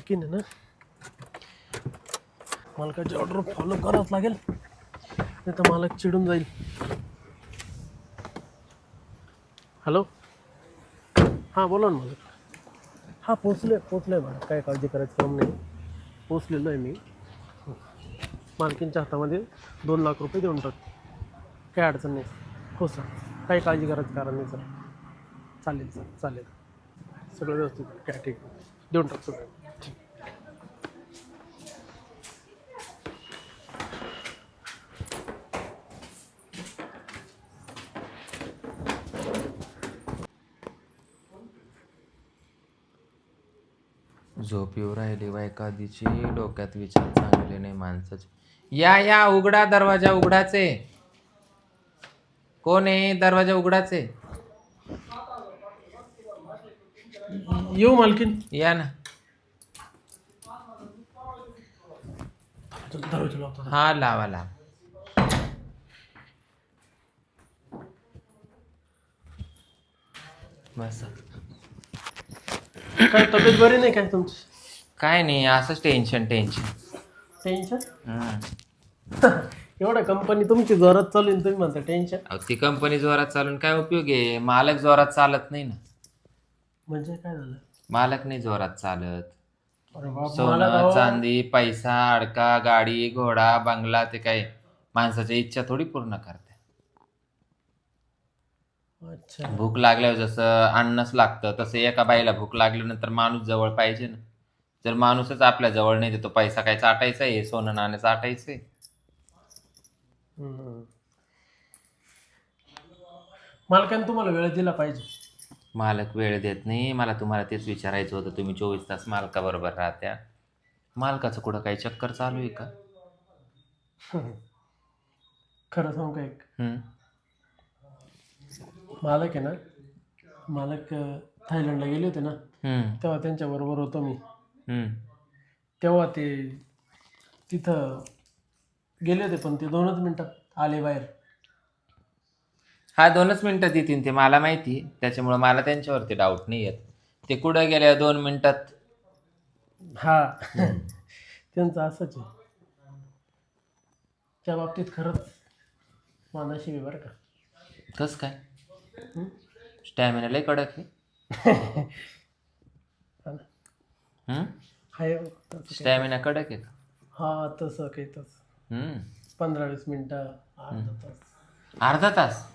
मालकीन आहे ना, मालकाची order follow करावंच लागेल, नाही तर मालक चिडून जाईल. हॅलो, हां बोला ना मालक. हां पोचले मॅडम, काय काळजी करायचं काम नाही, पोचलेलो आहे मी. मालकींच्या हातामध्ये 2 लाख रुपये देऊन टाक, काय अडचण नाही. हो सर, काही काळजी करायचं कारण नाही सर. चालेल सर, चालेल, सगळं व्यवस्थित, काय ठीक आहे, देऊन टाक सगळं. झोप येऊ राहिली बाय कधीची, डोक्यात विचार चांगले नाही माणसाचे. या उघडा, दरवाजा उघडाच आहे. कोण आहे? दरवाजा उघडाच आहे. येऊ मालकीन? या ना. दरवाजा लावतो. हा लावा. बस. काय तब्येत बरी नाही काय तुमची? काय नाही, असंच टेन्शन. टेन्शन? एवढ्या कंपनी तुमची जोरात चालू आहे, तुम्ही म्हणता टेन्शन? ती कंपनी जोरात चालून काय उपयोग आहे? मालक जोरात चालत नाही ना. म्हणजे काय झालं? मालक नाही जोरात चालत. अरे बाप, सोनं चांदी पैसा अडका गाडी घोडा बंगला ते काय माणसाच्या इच्छा थोडी पूर्ण करते. अच्छा. भूक लागल्यावर जसं अन्नच लागतं, तसं एका बाईला भूक लागल्यानंतर माणूस जवळ पाहिजे ना. जर माणूसच आपल्या जवळ नाही देतो, पैसा काय चाटायचा आहे? सोनं नाणं चाटायचंय? मालकाने तुम्हाला वेळ दिला पाहिजे. मालक वेळ देत नाही. मला तुम्हाला तेच विचारायचं होतं, तुम्ही 24 तास मालकाबरोबर राहत्या, मालकाचं कुठं काही चक्कर चालू आहे का? खरं सांगू का, एक मालक आहे ना, मालक थायलंडला गेले होते ना, तेव्हा त्यांच्या बरोबर होतो मी. तेव्हा ते तिथं गेले होते, पण ते 2च मिनिटात आले बाहेर. हा 2च मिनिटात येतील ते, मला माहिती. त्याच्यामुळे मला त्यांच्यावरती डाऊट नाही येत. ते कुठं गेल्या 2 मिनिटात? हा. त्यांचं असंच आहे त्या बाबतीत. खरंच मानाशी बरं का. कसं काय? स्टॅमिना लय कडक आहे. स्टॅमिना कडक आहे का? हा, तसं काही तसं 15-20 मिनिटं, अर्धा तास. अर्धा तास?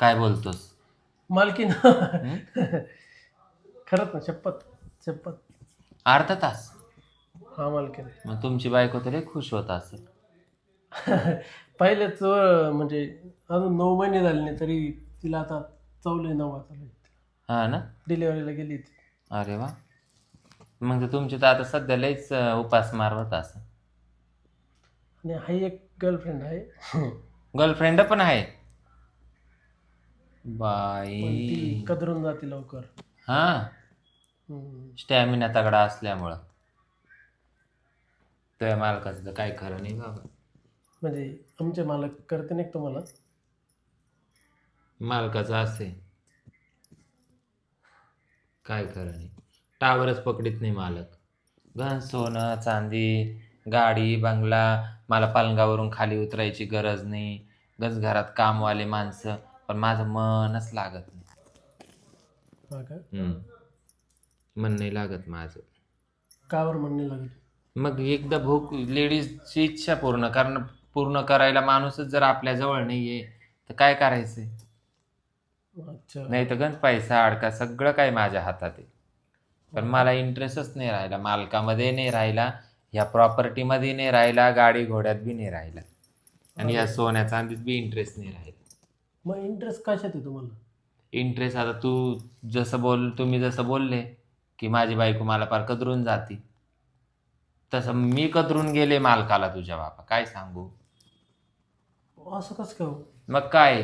काय बोलतोस? मालकीन खरंच ना, शपथ. अर्धा तास? हा मालकीन. मग तुमची बायको तर लय खुश होत असेल. पहिलेच म्हणजे अजून 9 महिने झाले नाही तरी तिला आता 9वा चालू. हा ना, डिलिव्हरीला गेली ती. अरे वा. मग तर तुमची तर आता सध्या लयच उपासमार होत असं. आणि हा एक गर्लफ्रेंड आहे. गर्लफ्रेंड पण आहे? पण बाई, ती कदरून जाते लवकर. हा, स्टॅमिना तगडा असल्यामुळं. त्या मालकाचं तर काय खरं नाही बाबा. म्हणजे आमचे मालक करते नाही तुम्हाला? मालकाचं असे काय खरं नाही. टावरच पकडीत नाही मालक. घन सोनं चांदी गाडी बंगला, मला पलंगावरून खाली उतरायची गरज नाही. गज घरात कामवाले माणसं, पण माझं मनच लागत नाही. मन नाही लागत माझं. का बरं मन नाही लागत? मग एकदा भूक, लेडीजची इच्छा पूर्ण करायला माणूसच जर आपल्या जवळ नाहीये तर काय करायचंय? अच्छा. नाही तर गंज पैसा अडका सगळं काय माझ्या हातात आहे, पण मला इंटरेस्टच नाही राहिला. मालकामध्ये नाही राहिला, ह्या प्रॉपर्टीमध्ये नाही राहिला, गाडी घोड्यात बी नाही राहिला, आणि या सोन्या चांदीत बी इंटरेस्ट नाही राहिला. मग इंटरेस्ट कशात आहे तुम्हाला? इंटरेस्ट आता तुम्ही जसं बोलले की माझी बायको मला पार कदरून जाती, तसं मी कदरून गेले मालकाला तुझ्या बापा. काय सांगू? असं कसं काय? मग काय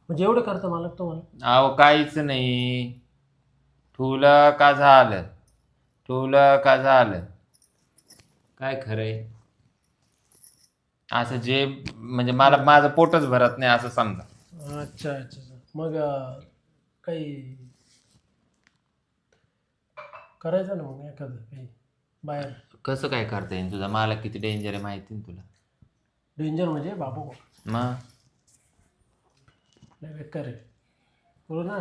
म्हणजे एवढं करतं मालक तुम्हाला? अहो काहीच नाही. ठुलं का झालं काय खरंय? असं जे म्हणजे मला माझं पोटच भरत नाही असं समजा. अच्छा. मग काही करायचं ना मग एखादं काही बाहेर. कसं काय करता येईल? तुझा मालक किती डेंजर आहे माहिती ना तुला. डेंजर म्हणजे बाबू मग लय बेकार आहे. बोलू ना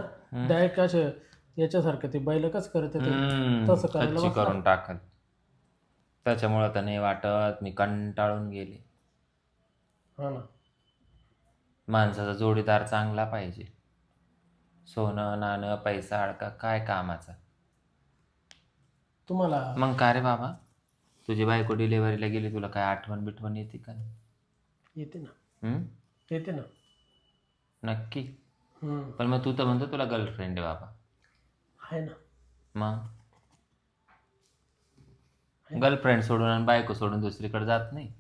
डायरेक्ट असं याच्यासारखं ते बैल कसं करत तसं करायला कच्ची बसला. करून टाकत. त्याच्यामुळं तर नाही वाटत, मी कंटाळून गेले. हा ना. माणसाचा जोडीदार चांगला पाहिजे. सोनं नाणं पैसा अडका काय कामाचा. तुम्हाला मग का रे बाबा, तुझी बायको डिलिव्हरीला गेली, तुला काय आठवण बिठवण येते का नाही? येते ना. हम्म? येते ना. नक्की. हम्म. पण मग तू तर म्हणतो तुला गर्लफ्रेंड आहे बाबा. आहे ना. मग गर्लफ्रेंड सोडून आणि बायको सोडून दुसरीकडे जात नाही.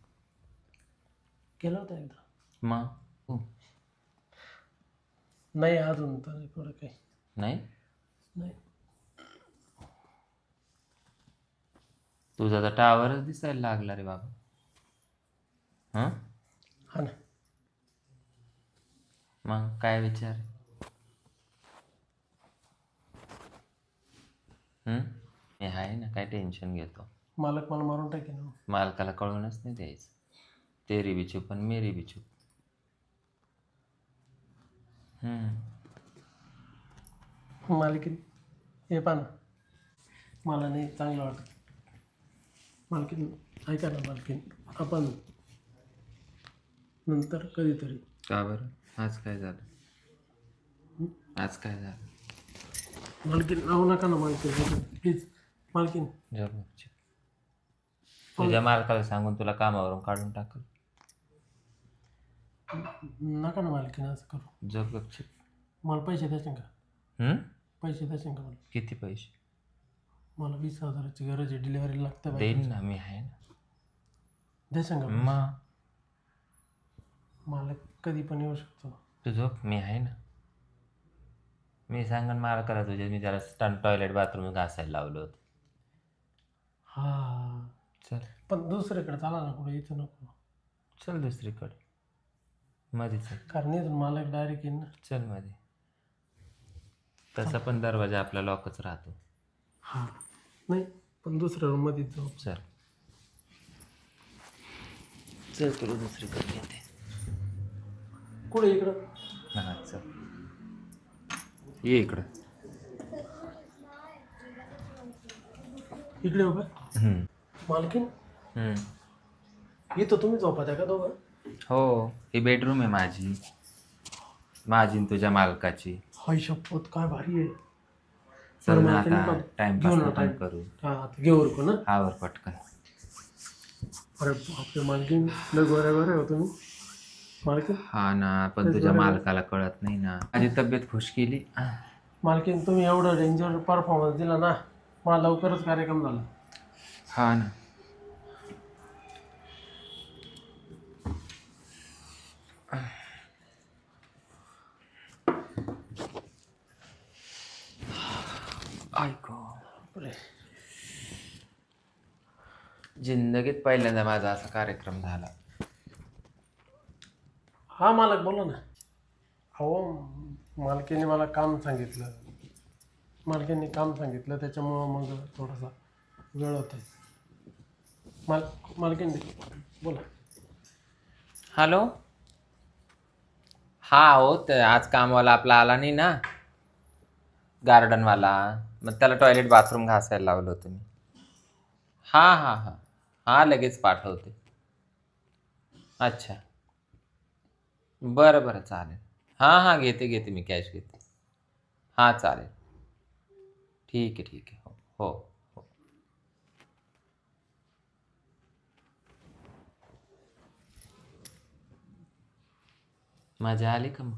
केलं होतं एकदा. मग नाही अजून तर थोडं काही नाही, नाही. तुझा तर टावरच दिसायला लागला रे बाबा. हां, हा ना. मग काय विचार? मी आहे ना, काय टेन्शन घेतो. मालक मला मारून टाकेन ना. मालकाला कळूनच नाही द्यायचं. तेरी बी चूप आणि मेरी बी चूप. मालकीन हे पहा ना, मला नाही चांगलं वाटत. मालकीन ऐका ना मालकीन, आपण नंतर कधीतरी. का बरं? आज काय झालं? आज काय झालं? मालकीन राहू नका ना मालकीन, प्लीज मालकीन. जरूर. तुझ्या मालकाला सांगून तुला कामावरून काढून टाकल. नका ना मालकीन असं करू. जग गपचिप. मला पैसे द्यायचे का? पैसे द्यायचे का मला? किती पैसे? मला 20,000ची गरज आहे, डिलिव्हरी लागतं. देईन ना, मी आहे ना. द्यायचं का? मग मला कधी पण येऊ शकतो. तू झोप, मी आहे ना. मी सांगन मालकाला तुझ्या, मी त्याला टॉयलेट बाथरूम घासायला लावलं होतं. हा चल पण दुसरीकडे चाला ना, कुठे इथं नको. चल दुसरीकडे, मध्ये चल. कारण इथून मालक डायरेक्ट येईन ना. चल मध्ये. तसा पण दरवाजा आपला लॉकच राहतो. हा नाही, पण दुसऱ्या रूममध्ये जाऊ. चल चल, तुला दुसरीकडे येते. कुठे? इकडं? हां चल, ये इकडं. इकडे उभं. मालकीन इथं तुम्ही झोपत आहे का दोघं? हो, ही बेडरूम आहे माझी आणि तुझ्या मालकाची. हाय शपथ, काय भारी आहे. चल ना मालकीन आता, पण टाइमपास घेऊन आपण आता. करू. हा आता घेऊ उरकू ना. आवर पटकन. अरे बापरे मालकीन, लय गोऱ्या गोऱ्या हो तुम्ही मालकीन. हा ना, पण तुझ्या मालकाला कळत नाही ना. माझी तब्येत खुश केली. मालकीन तुम्ही एवढं डेंजर परफॉर्मन्स दिला ना, मला लवकरच कार्यक्रम झाला. हा ना. ऐको, जिंदगीत पहिल्यांदा माझा असा कार्यक्रम झाला. हा मालक बोला ना. अहो मालकीने मला काम सांगितलं, मालकीने काम सांगितलं, त्याच्यामुळं मग थोडासा वेळ होत आहे. मालकीने बोला. हॅलो. हा हो, ते आज कामवाला आपला आला नाही ना, गार्डनवाला. मग त्याला टॉयलेट बाथरूम घासायला लावलं होतं मी. हां हां हां हां, लगेच पाठवते. अच्छा, बरं बरं, चालेल. हां हां, घेते मी, कॅश घेते. हां चालेल, ठीक आहे. हो हो हो. मजा आली का मग?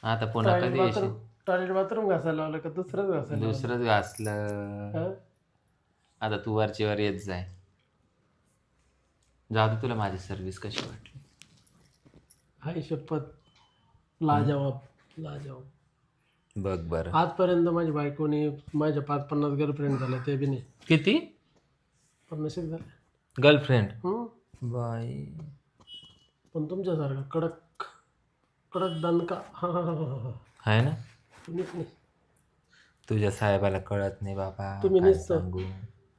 आता पुन्हा कधी येशील? टॉयलेट बाथरूम घासायला लावलं का दुसरंच घासायला लावलं? दुसरंच घासलं. हा? आता तू वरची वर येत जाय. जाऊ दे, तुला माझी सर्व्हिस कशी वाटली? हाय शपथ, लाजवाब लाजवाब. बघ बरं. आजपर्यंत माझ्या बायकोने माझ्या 5-50 गर्लफ्रेंड झाल्या, ते बी नाही. किती 50 झाले. गर्लफ्रेंड? बाई, पण तुमच्यासारखा कडक कडक दणका आहे ना. तुम्हीच नाही. तुझ्या साहेबाला कळत नाही बाबा, तुम्ही काय नुसतं सांगू.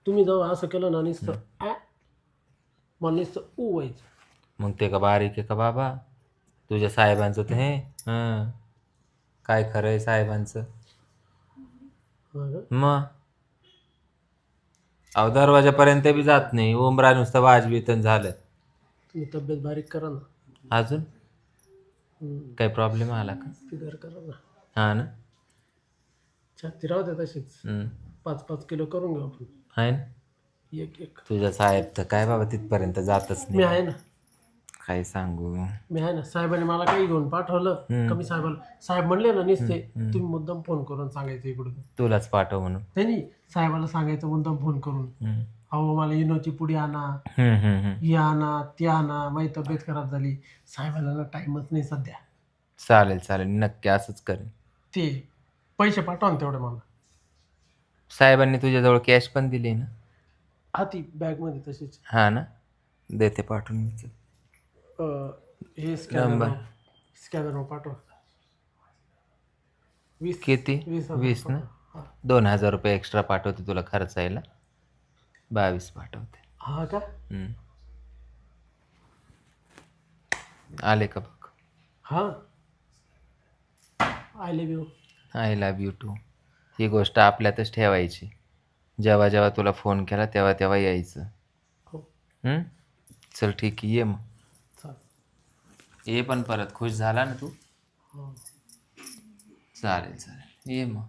तुम्ही जेव्हा असं केलं ना नुसतं मला नुसतं व्हायचं. मग ते का बारीक आहे का बाबा? तुझ्या साहेबांचं ते हे काय खरं आहे साहेबांचं. हा का? मग अहो दरवाजापर्यंत बी जात नाही, उमरा नुसतं वाजवीतन झालं. तुम्ही तब्येत बारीक करा ना. अजून काही प्रॉब्लेम आला का? फिगर करा ना. हा ना. छाती राहू दे तशीच. 5-5 किलो करून घेऊ आपण. आहे ना. एक एक. तुझा साहेब तर काय बाबा तिथपर्यंत जातच मी नाही. आहे ना. काय सांगू. मी आहे ना. साहेबांनी मला काही घेऊन पाठवलं कमी साहेबाला साहेब म्हणले ना नुसते तुम्ही मुद्दाम फोन करून सांगायचं इकडून. तुलाच पाठव म्हणून. नाही साहेबाला सांगायचं मुद्दाम फोन करून. अहो मला इनोची पुडी आणा, ही आणा ती आणा, माझी तब्येत खराब झाली. साहेबाला ना टाइमच नाही सध्या. चालेल चालेल, नक्की असंच करेन. ते पैसे पाठवा ना तेवढे मला. साहेबांनी तुझ्याजवळ कॅश पण दिली ना? हा ती बॅगमध्ये तशीच. हा ना, देते पाठवून मी. हे नंबर. स्कॅनर पाठवा. 20 किती? 20,000 20 ना. हा. 2,000 रुपये एक्स्ट्रा पाठवते तुला खर्चायला. 22 पाठवते. हा का? आले का बघ. हा. I love you. I love you too. ही गोष्ट आपल्यातच ठेवायची. जेव्हा जेव्हा तुला फोन केला तेव्हा तेव्हा यायचं. हो चल ठीक आहे, ये मग. चालेल. ये पण परत. खुश झाला ना तू? हो. चालेल चालेल, ये मग.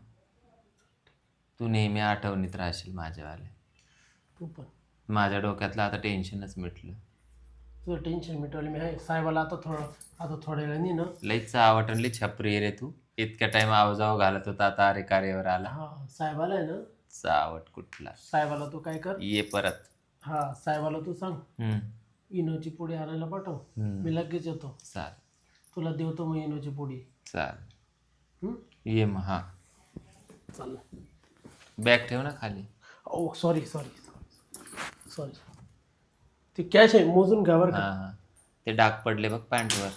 तू नेहमी आठवणीत राहशील माझ्यावाले. तू पण. माझ्या डोक्यातलं आता टेन्शनच मिटलं. तुझं टेन्शन मिटवलं मी आहे. साहेबाला आता थोड्या वेळाने ना. लईच आवटण, लई छपरी रे तू. इतक्या टाइम आवजाव घालत होता, आता अरे कार्यावर आला. हा साहेबाला आहे ना. चावट कुठला. साहेबाला तू काय कर. ये परत. हा साहेबाला तू सांग इनोची पुडी आणायला पाठव. मी लगेच येतो. चालेल. तुला देवतो मग इनोची पुडी. चालेल, ये मग. हा चालेल. बॅग ठेव ना खाली. ओ सॉरी सॉरी सॉरी. ते कॅश आहे मोजून घ्या बरं का. हां, ते डाग पडले बघ पॅन्टवर.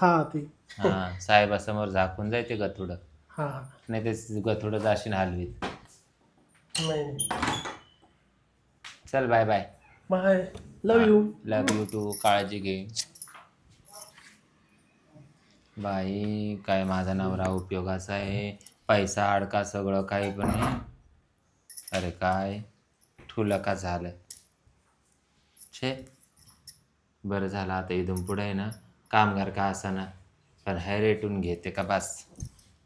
हा ते. हां, साहेबासमोर झाकून जाय ते गथुडं. हा नाही ते गथुडं जाशीन हलवीत. नाही. चल bye bye. Bye. Love you. Love you too. काळजी घे. बाई काय माझा नवरा उपयोगाचा आहे. पैसा अडका सगळं काही पण आहे. अरे काय ठुलं का झालं. छे, बरं झालं आता इथून पुढे आहे ना कामगार का असाना पण हाय रेटून घेते का बस.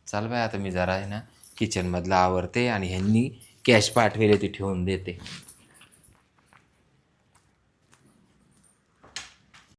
चल बाय आता मी जरा आहे ना किचनमधलं आवरते आणि ह्यांनी कॅश पाठवेले ती ठेवून देते.